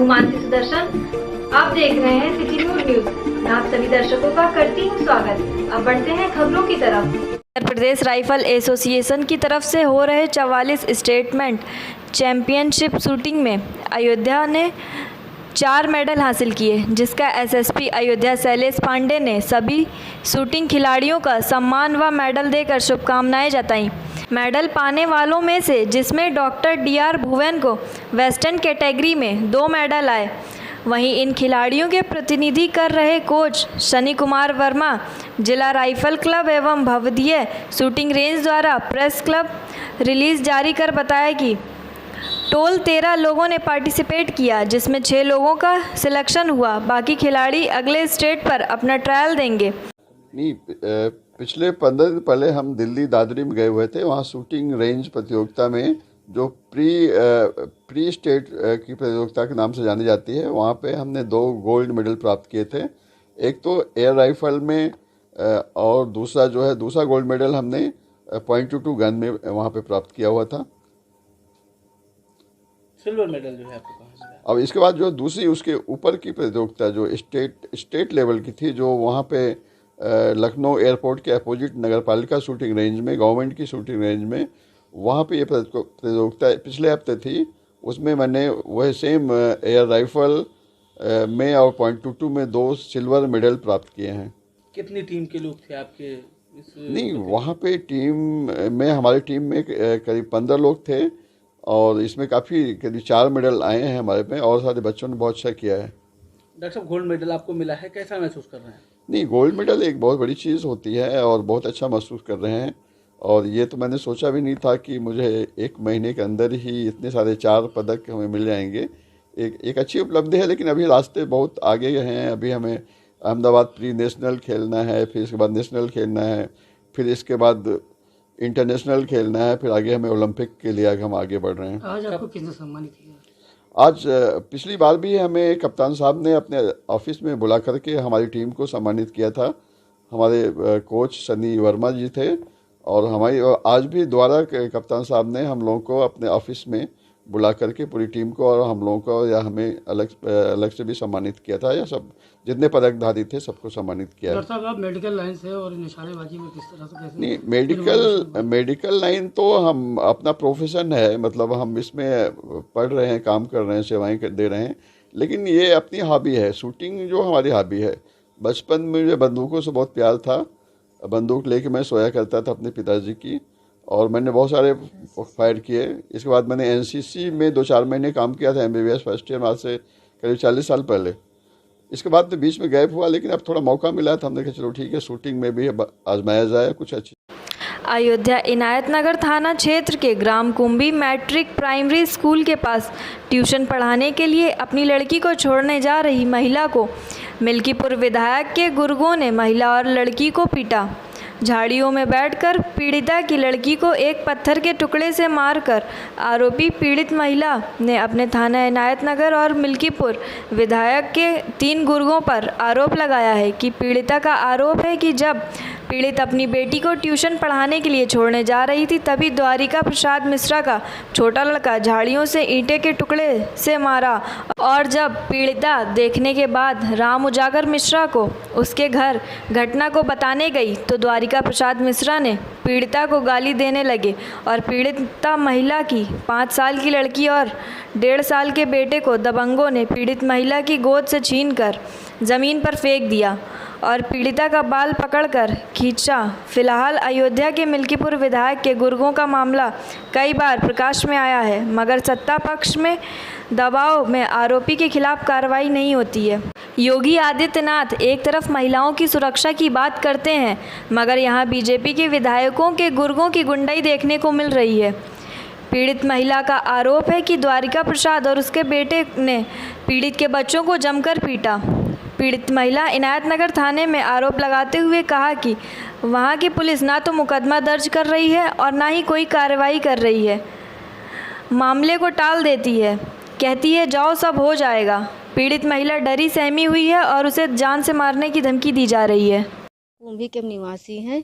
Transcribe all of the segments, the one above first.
हूँ मानसी सुदर्शन। आप देख रहे हैं सिटी न्यूज। आप सभी दर्शकों का करती हूँ स्वागत। अब बढ़ते हैं खबरों की तरफ। उत्तर प्रदेश राइफल एसोसिएशन की तरफ से हो रहे 44 स्टेटमेंट चैंपियनशिप शूटिंग में अयोध्या ने 4 मेडल हासिल किए, जिसका एसएसपी अयोध्या शैलेश पांडे ने सभी शूटिंग खिलाड़ियों का सम्मान व मेडल देकर शुभकामनाएं जताईं। मेडल पाने वालों में से जिसमें डॉक्टर डीआर भुवन को वेस्टर्न कैटेगरी में 2 मेडल आए, वहीं इन खिलाड़ियों के प्रतिनिधि कर रहे कोच शनि कुमार वर्मा जिला राइफल क्लब एवं भवदीय शूटिंग रेंज द्वारा प्रेस क्लब रिलीज जारी कर बताया कि टोल 13 लोगों ने पार्टिसिपेट किया, जिसमें 6 लोगों का सिलेक्शन हुआ। बाकी खिलाड़ी अगले स्टेट पर अपना ट्रायल देंगे। नहीं, पिछले 15 दिन पहले हम दिल्ली दादरी में गए हुए थे। वहाँ शूटिंग रेंज प्रतियोगिता में जो प्री स्टेट की प्रतियोगिता के नाम से जानी जाती है, वहाँ पे हमने 2 गोल्ड मेडल प्राप्त किए थे। एक तो एयर राइफल में और दूसरा गोल्ड मेडल हमने .22 गन में वहाँ पे प्राप्त किया हुआ था। सिल्वर मेडल जो है आपके पास। अब इसके बाद जो दूसरी उसके ऊपर की प्रतियोगिता जो स्टेट लेवल की थी, जो वहाँ पे लखनऊ एयरपोर्ट के अपोजिट नगर पालिका शूटिंग रेंज में, गवर्नमेंट की शूटिंग रेंज में, वहाँ पे ये प्रतियोगिता पिछले हफ्ते थी। उसमें मैंने वह सेम एयर राइफल में और .22 में 2 सिल्वर मेडल प्राप्त किए हैं। कितनी टीम के लोग थे आपके नहीं, वहाँ पे हमारी टीम में करीब 15 लोग थे और इसमें करीब 4 मेडल आए हैं हमारे में, और सारे बच्चों ने बहुत अच्छा किया है। डॉक्टर साहब, गोल्ड मेडल आपको मिला है, कैसा महसूस कर रहे हैं? नहीं, गोल्ड मेडल एक बहुत बड़ी चीज़ होती है और बहुत अच्छा महसूस कर रहे हैं। और ये तो मैंने सोचा भी नहीं था कि मुझे 1 महीने के अंदर ही इतने सारे 4 पदक हमें मिल जाएंगे। एक अच्छी उपलब्धि है, लेकिन अभी रास्ते बहुत आगे हैं। अभी हमें अहमदाबाद प्री नेशनल खेलना है, फिर इसके बाद नेशनल खेलना है, फिर इसके बाद इंटरनेशनल खेलना है, फिर आगे हमें ओलंपिक के लिए हम आगे बढ़ रहे हैं। आज आपको किसने सम्मानित किया? आज पिछली बार भी हमें कप्तान साहब ने अपने ऑफिस में बुला करके हमारी टीम को सम्मानित किया था। हमारे कोच शनि वर्मा जी थे, और आज भी दोबारा कप्तान साहब ने हम लोगों को अपने ऑफिस में बुला करके पूरी टीम को और हम लोगों को या हमें अलग से भी सम्मानित किया था। या सब जितने पदकधारी थे सबको सम्मानित किया। डॉक्टर साहब, आप मेडिकल लाइन से और निशानेबाजी में किस तरह से कैसे? नहीं, मेडिकल लाइन तो हम अपना प्रोफेशन है, मतलब हम इसमें पढ़ रहे हैं, काम कर रहे हैं, सेवाएं दे रहे हैं, लेकिन ये अपनी हॉबी है। शूटिंग जो हमारी हॉबी है। बचपन में मुझे बंदूकों से बहुत प्यार था। बंदूक लेके मैं सोया करता था अपने पिताजी की, और मैंने बहुत सारे फायर किए। इसके बाद मैंने एनसीसी में 2-4 महीने काम किया था, MBBS फर्स्ट ईयर में, आज से करीब 40 साल पहले। इसके बाद तो बीच में गैप हुआ, लेकिन अब थोड़ा मौका मिला तो हमने कहा चलो ठीक है, शूटिंग में भी आजमाया जाए कुछ अच्छी। अयोध्या इनायतनगर थाना क्षेत्र के ग्राम कुंभी मैट्रिक प्राइमरी स्कूल के पास ट्यूशन पढ़ाने के लिए अपनी लड़की को छोड़ने जा रही महिला को मिल्कीपुर विधायक के गुर्गों ने महिला और लड़की को पीटा। झाड़ियों में बैठकर पीड़िता की लड़की को एक पत्थर के टुकड़े से मारकर आरोपी पीड़ित महिला ने अपने थाना इनायतनगर और मिल्कीपुर विधायक के 3 गुर्गों पर आरोप लगाया है कि पीड़िता का आरोप है कि जब पीड़ित अपनी बेटी को ट्यूशन पढ़ाने के लिए छोड़ने जा रही थी, तभी द्वारिका प्रसाद मिश्रा का छोटा लड़का झाड़ियों से ईंटे के टुकड़े से मारा, और जब पीड़िता देखने के बाद राम उजागर मिश्रा को उसके घर घटना को बताने गई तो द्वारिका प्रसाद मिश्रा ने पीड़िता को गाली देने लगे और पीड़िता महिला की 5 साल की लड़की और 1.5 साल के बेटे को दबंगों ने पीड़ित महिला की गोद से छीनकर ज़मीन पर फेंक दिया और पीड़िता का बाल पकड़कर खींचा। फिलहाल अयोध्या के मिल्कीपुर विधायक के गुर्गों का मामला कई बार प्रकाश में आया है, मगर सत्ता पक्ष में दबाव में आरोपी के खिलाफ कार्रवाई नहीं होती है। योगी आदित्यनाथ एक तरफ महिलाओं की सुरक्षा की बात करते हैं, मगर यहाँ बीजेपी के विधायकों के गुर्गों की गुंडाई देखने को मिल रही है। पीड़ित महिला का आरोप है कि द्वारिका प्रसाद और उसके बेटे ने पीड़ित के बच्चों को जमकर पीटा। पीड़ित महिला इनायतनगर थाने में आरोप लगाते हुए कहा कि वहां की पुलिस ना तो मुकदमा दर्ज कर रही है और ना ही कोई कार्रवाई कर रही है, मामले को टाल देती है, कहती है जाओ सब हो जाएगा। पीड़ित महिला डरी सहमी हुई है और उसे जान से मारने की धमकी दी जा रही है। कुंभी के निवासी हैं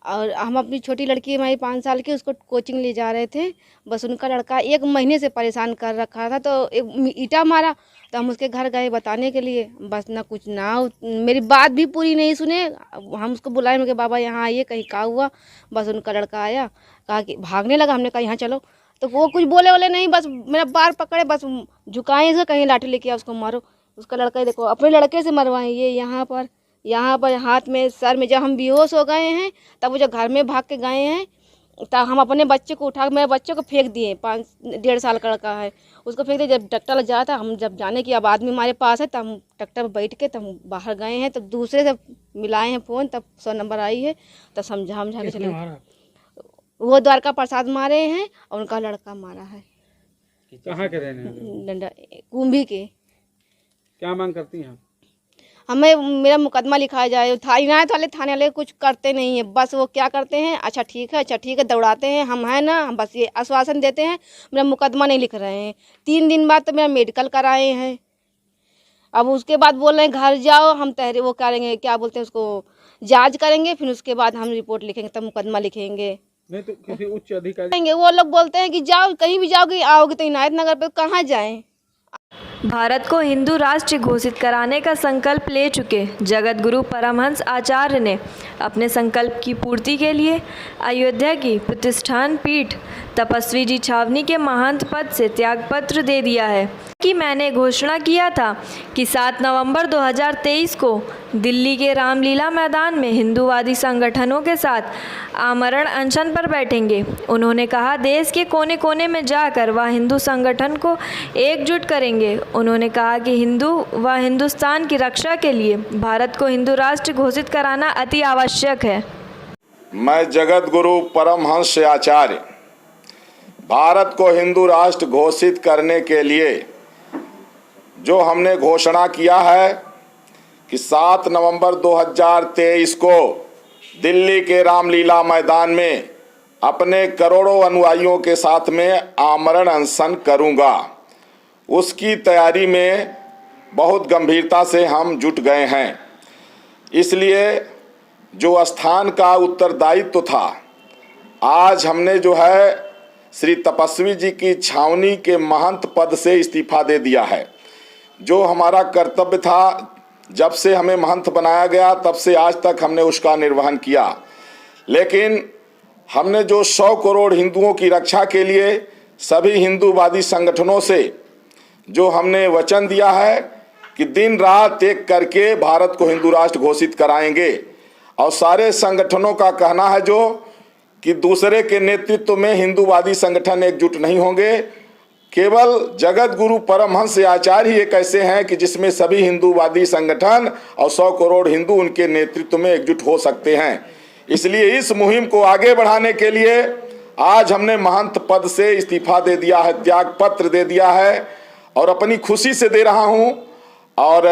और हम अपनी छोटी लड़की हमारी 5 साल की, उसको कोचिंग ले जा रहे थे। बस उनका लड़का 1 महीने से परेशान कर रखा था, तो एक ईंटा मारा। तो हम उसके घर गए बताने के लिए, बस ना कुछ ना, मेरी बात भी पूरी नहीं सुने। हम उसको बुलाए, मेरे बाबा यहाँ आइए, कहीं क्या हुआ। बस उनका लड़का आया, कहा कि भागने लगा। हमने कहा यहाँ चलो, तो वो कुछ बोले नहीं, बस मेरा बार पकड़े, बस झुकाए इसको, कहीं लाठी लेके उसको मारो। उसका लड़का देखो अपने लड़के से मरवाए, ये यहाँ पर हाथ में, सर में। जब हम बेहोश हो गए हैं तब वो जो घर में भाग के गए हैं, तब हम अपने बच्चे को उठा, मेरे बच्चे को फेंक दिए। 1.5 साल का लड़का है, उसको फेंक दिए। जब ट्रैक्टर लग जा था, हम जब जाने की अब आदमी हमारे पास है, तब हम ट्रैक्टर पर बैठ के तब बाहर गए हैं। तब दूसरे से मिलाए हैं फ़ोन, तब 100 नंबर आई है, तब समझा के चले। वो द्वारका प्रसाद मारे हैं और उनका लड़का मारा है। कहाँ के रहने वाले? डंडा कुंभी के। क्या मांग करती हैं? हमें मेरा मुकदमा लिखाया जाए। इनायत वाले थाने वाले कुछ करते नहीं है, बस वो क्या करते हैं, अच्छा ठीक है दौड़ाते हैं। हम हैं ना, हम बस ये आश्वासन देते हैं, मेरा मुकदमा नहीं लिख रहे हैं। 3 दिन बाद तो मेरा मेडिकल कराए हैं। अब उसके बाद बोल रहे हैं घर जाओ, हम वो करेंगे, क्या बोलते हैं उसको, जांच करेंगे, फिर उसके बाद हम रिपोर्ट लिखेंगे, तब मुकदमा लिखेंगे। नहीं तो किसी उच्च अधिकारी? वो लोग बोलते हैं कि जाओ, कहीं भी जाओगे, आओगे तो इनायत नगर पे, कहाँ जाएं। भारत को हिंदू राष्ट्र घोषित कराने का संकल्प ले चुके जगत गुरु परमहंस आचार्य ने अपने संकल्प की पूर्ति के लिए अयोध्या की प्रतिष्ठान पीठ तपस्वी जी छावनी के महंत पद से त्यागपत्र दे दिया है कि मैंने घोषणा किया था कि 7 नवंबर 2023 को दिल्ली के रामलीला मैदान में हिंदूवादी संगठनों के साथ आमरण अनशन पर बैठेंगे। उन्होंने कहा देश के कोने कोने में जाकर वह हिंदू संगठन को एकजुट करेंगे। उन्होंने कहा कि हिंदू व हिंदुस्तान की रक्षा के लिए भारत को हिंदू राष्ट्र घोषित कराना अति आवश्यक है। मैं जगत गुरु परमहंस आचार्य भारत को हिंदू राष्ट्र घोषित करने के लिए जो हमने घोषणा किया है कि 7 नवंबर 2023 को दिल्ली के रामलीला मैदान में अपने करोड़ों अनुयायियों के साथ में आमरण अनशन करूंगा, उसकी तैयारी में बहुत गंभीरता से हम जुट गए हैं। इसलिए जो स्थान का उत्तरदायित्व था, आज हमने जो है श्री तपस्वी जी की छावनी के महंत पद से इस्तीफा दे दिया है। जो हमारा कर्तव्य था, जब से हमें महंत बनाया गया तब से आज तक हमने उसका निर्वहन किया। लेकिन हमने जो 100 करोड़ हिंदुओं की रक्षा के लिए सभी हिंदूवादी संगठनों से जो हमने वचन दिया है कि दिन रात एक करके भारत को हिंदू राष्ट्र घोषित कराएंगे, और सारे संगठनों का कहना है जो कि दूसरे के नेतृत्व में हिंदूवादी संगठन एकजुट नहीं होंगे। केवल जगत गुरु परमहंस आचार्य ही एक ऐसे हैं कि जिसमें सभी हिंदूवादी संगठन और 100 करोड़ हिंदू उनके नेतृत्व में एकजुट हो सकते हैं। इसलिए इस मुहिम को आगे बढ़ाने के लिए आज हमने महंत पद से इस्तीफा दे दिया है, त्याग पत्र दे दिया है, और अपनी खुशी से दे रहा हूं। और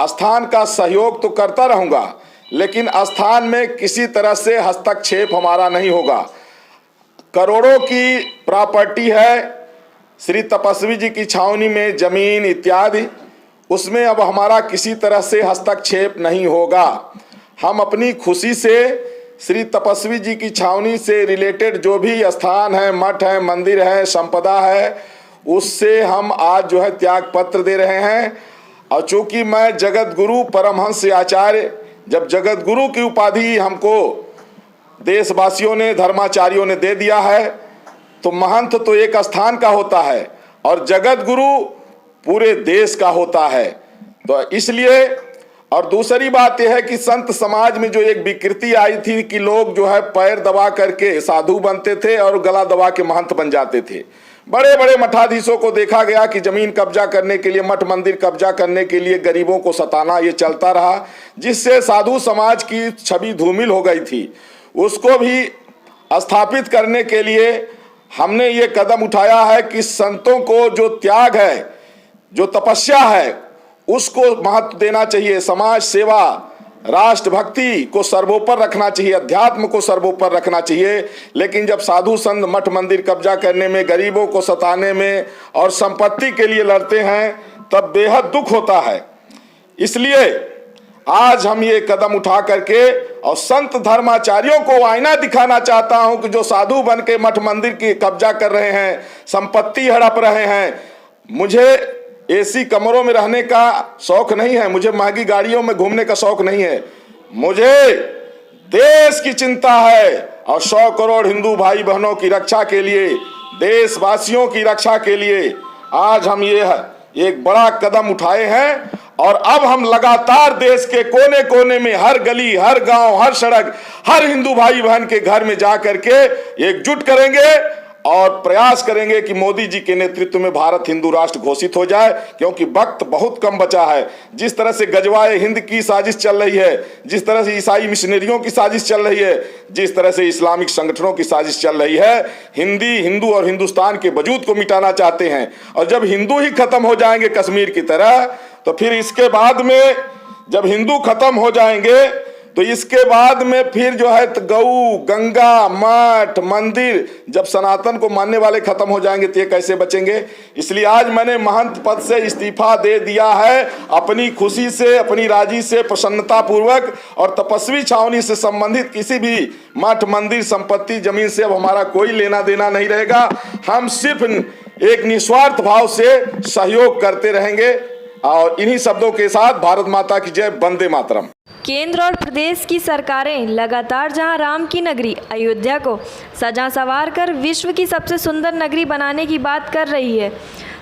स्थान का सहयोग तो करता रहूंगा, लेकिन स्थान में किसी तरह से हस्तक्षेप हमारा नहीं होगा। करोड़ों की प्रॉपर्टी है श्री तपस्वी जी की छावनी में, जमीन इत्यादि, उसमें अब हमारा किसी तरह से हस्तक्षेप नहीं होगा। हम अपनी खुशी से श्री तपस्वी जी की छावनी से रिलेटेड जो भी स्थान है, मठ है, मंदिर है, संपदा है, उससे हम आज जो है त्याग पत्र दे रहे हैं। और चूंकि मैं जगत गुरु परमहंस आचार्य, जब जगत गुरु की उपाधि हमको देशवासियों ने, धर्माचार्यों ने दे दिया है, तो महंत तो एक स्थान का होता है और जगत गुरु पूरे देश का होता है। तो इसलिए, और दूसरी बात यह है कि संत समाज में जो एक विकृति आई थी कि लोग जो है पैर दबा करके साधु बनते थे और गला दबा के महंत बन जाते थे। बड़े बड़े मठाधीशों को देखा गया कि जमीन कब्जा करने के लिए, मठ मंदिर कब्जा करने के लिए गरीबों को सताना, ये चलता रहा, जिससे साधु समाज की छवि धूमिल हो गई थी। उसको भी स्थापित करने के लिए हमने ये कदम उठाया है कि संतों को जो त्याग है, जो तपस्या है, उसको महत्व देना चाहिए। समाज सेवा, राष्ट्रभक्ति को सर्वोपर रखना चाहिए, अध्यात्म को सर्वोपर रखना चाहिए। लेकिन जब साधु संत मठ मंदिर कब्जा करने में, गरीबों को सताने में और संपत्ति के लिए लड़ते हैं, तब बेहद दुख होता है। इसलिए आज हम ये कदम उठा करके और संत धर्माचार्यों को आईना दिखाना चाहता हूं कि जो साधु बन के मठ मंदिर की कब्जा कर रहे हैं, संपत्ति हड़प रहे हैं। मुझे एसी कमरों में रहने का शौक नहीं है, मुझे महंगी गाड़ियों में घूमने का शौक नहीं है, मुझे देश की चिंता है और 100 करोड़ हिंदू भाई बहनों की रक्षा के लिए, देशवासियों की रक्षा के लिए आज हम ये एक बड़ा कदम उठाए हैं। और अब हम लगातार देश के कोने कोने में, हर गली, हर गांव, हर सड़क, हर हिंदू भाई बहन के घर में जा करके एकजुट करेंगे और प्रयास करेंगे कि मोदी जी के नेतृत्व में भारत हिंदू राष्ट्र घोषित हो जाए, क्योंकि वक्त बहुत कम बचा है। जिस तरह से गजवाए हिंद की साजिश चल रही है, जिस तरह से ईसाई मिशनरियों की साजिश चल रही है, जिस तरह से इस्लामिक संगठनों की साजिश चल रही है, हिंदू और हिंदुस्तान के वजूद को मिटाना चाहते हैं। और जब हिंदू ही खत्म हो जाएंगे कश्मीर की तरह, तो फिर इसके बाद में जब हिंदू खत्म हो जाएंगे तो इसके बाद में फिर जो है गऊ, गंगा, मठ, मंदिर, जब सनातन को मानने वाले खत्म हो जाएंगे तो ये कैसे बचेंगे। इसलिए आज मैंने महंत पद से इस्तीफा दे दिया है, अपनी खुशी से, अपनी राजी से, प्रसन्नता पूर्वक। और तपस्वी छावनी से संबंधित किसी भी मठ, मंदिर, संपत्ति, जमीन से अब हमारा कोई लेना देना नहीं रहेगा। हम सिर्फ एक निस्वार्थ भाव से सहयोग करते रहेंगे। और इन्हीं शब्दों के साथ भारत माता की जय, वंदे मातरम। केंद्र और प्रदेश की सरकारें लगातार जहां राम की नगरी अयोध्या को सजा संवार कर विश्व की सबसे सुंदर नगरी बनाने की बात कर रही है,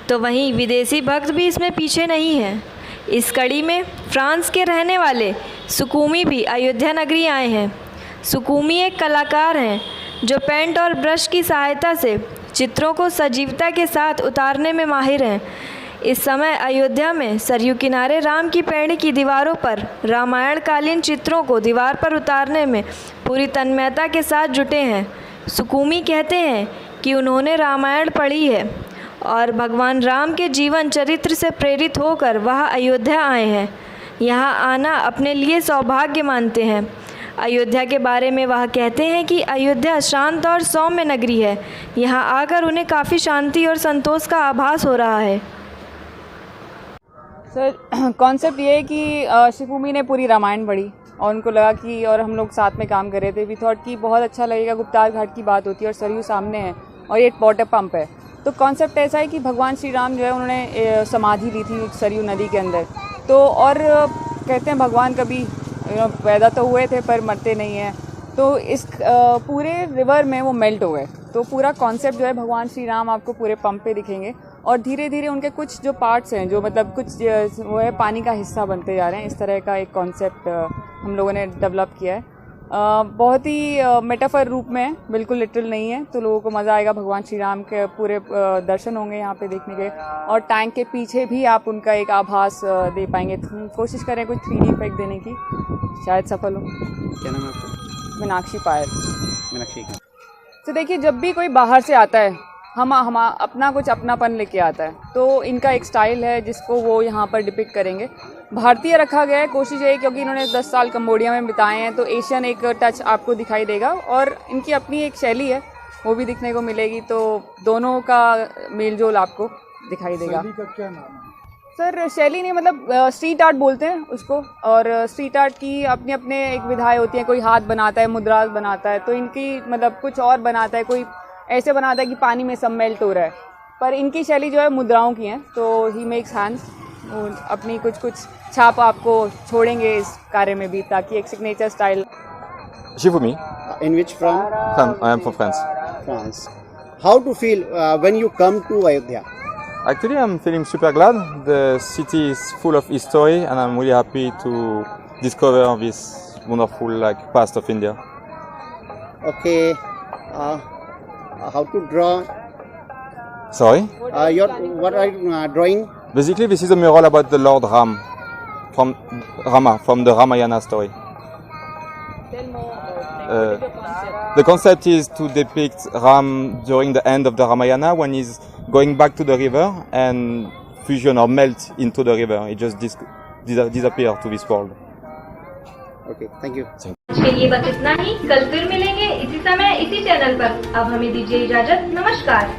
तो वहीं विदेशी भक्त भी इसमें पीछे नहीं हैं। इस कड़ी में फ्रांस के रहने वाले सुकुमी भी अयोध्या नगरी आए हैं। सुकुमी एक कलाकार हैं जो पेंट और ब्रश की सहायता से चित्रों को सजीवता के साथ उतारने में माहिर हैं। इस समय अयोध्या में सरयू किनारे राम की पैड़ी की दीवारों पर रामायण कालीन चित्रों को दीवार पर उतारने में पूरी तन्मयता के साथ जुटे हैं। सुकुमी कहते हैं कि उन्होंने रामायण पढ़ी है और भगवान राम के जीवन चरित्र से प्रेरित होकर वह अयोध्या आए हैं। यहाँ आना अपने लिए सौभाग्य मानते हैं। अयोध्या के बारे में वह कहते हैं कि अयोध्या शांत और सौम्य नगरी है। यहाँ आकर उन्हें काफ़ी शांति और संतोष का आभास हो रहा है। सर, कॉन्सेप्ट ये है कि शिवभूमि ने पूरी रामायण पढ़ी और उनको लगा कि, और हम लोग साथ में काम कर रहे थे, वी थॉट कि बहुत अच्छा लगेगा। गुप्तार घाट की बात होती है और सरयू सामने है और ये वाटर पंप है, तो कॉन्सेप्ट ऐसा है कि भगवान श्री राम जो है उन्होंने समाधि ली थी सरयू नदी के अंदर। तो और कहते हैं भगवान कभी पैदा तो हुए थे पर मरते नहीं हैं, तो इस पूरे रिवर में वो मेल्ट हो गए। तो पूरा कॉन्सेप्ट जो है भगवान श्री राम आपको पूरे पंप पे दिखेंगे और धीरे धीरे उनके कुछ जो पार्ट्स हैं, जो मतलब कुछ वो है पानी का हिस्सा बनते जा रहे हैं। इस तरह का एक कॉन्सेप्ट हम लोगों ने डेवलप किया है। बहुत ही मेटाफर रूप में, बिल्कुल लिटरल नहीं है, तो लोगों को मज़ा आएगा। भगवान श्री राम के पूरे दर्शन होंगे यहाँ पे देखने के, और टैंक के पीछे भी आप उनका एक आभास दे पाएंगे। कोशिश करें कुछ 3D इफेक्ट देने की, शायद सफल हो। क्या नाम है आपका? मीनाक्षी पायल। मीनाक्षी। तो देखिए, जब भी कोई बाहर से आता है हम अपना कुछ अपनापन लेके आता है, तो इनका एक स्टाइल है जिसको वो यहाँ पर डिपिक्ट करेंगे। भारतीय रखा गया है, कोशिश है क्योंकि इन्होंने 10 साल कंबोडिया में बिताए हैं, तो एशियन एक टच आपको दिखाई देगा और इनकी अपनी एक शैली है वो भी दिखने को मिलेगी, तो दोनों का मेलजोल आपको दिखाई देगा। शैली का क्या नाम है? सर, शैली नहीं, मतलब स्ट्रीट आर्ट बोलते हैं उसको, और स्ट्रीट आर्ट की अपने अपने एक विधाएं होती हैं। कोई हाथ बनाता है, मुद्रास बनाता है, तो इनकी मतलब कुछ और बनाता है, कोई ऐसे बनाता है कि पानी में सब मेल्ट हो रहा है, पर इनकी शैली जो है मुद्राओं की है। तो ही मेक्स हैंड्स, अपनी कुछ कुछ छाप आपको छोड़ेंगे इस कार्य में भी, ताकि एक signature style. Shivumi, In which from? I am from France. France. How to feel when you come to Ayodhya? Actually, I'm feeling super glad. The city is full of history, and I'm really happy to discover this wonderful past of India. Okay. How to draw? Sorry. What are you drawing? Basically, this is a mural about the Lord Ram, from the Ramayana story. The concept is to depict Ram during the end of the Ramayana, when he's going back to the river and fusion or melt into the river. It just disappears to this world. Okay, thank you. आज के लिए बस इतना ही। कल फिर मिलेंगे इसी समय इसी चैनल पर। अब हमें दीजिए इजाजत। नमस्कार।